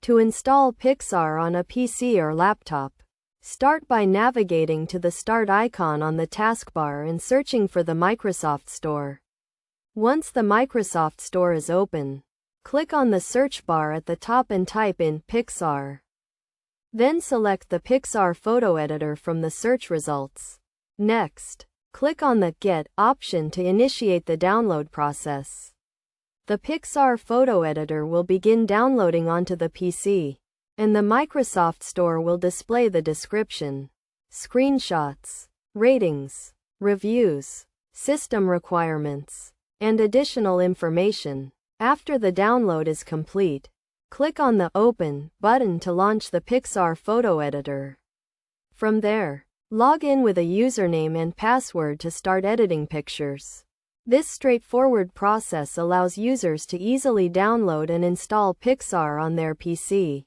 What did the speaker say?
To install Picsart on a PC or laptop, start by navigating to the Start icon on the taskbar and searching for the Microsoft Store. Once the Microsoft Store is open, click on the search bar at the top and type in Picsart. Then select the Picsart photo editor from the search results. Next, click on the Get option to initiate the download process. The Picsart photo editor will begin downloading onto the PC, and the Microsoft Store will display the description, screenshots, ratings, reviews, system requirements, and additional information. After the download is complete, click on the Open button to launch the Picsart photo editor. From there, log in with a username and password to start editing pictures. This straightforward process allows users to easily download and install Picsart on their PC.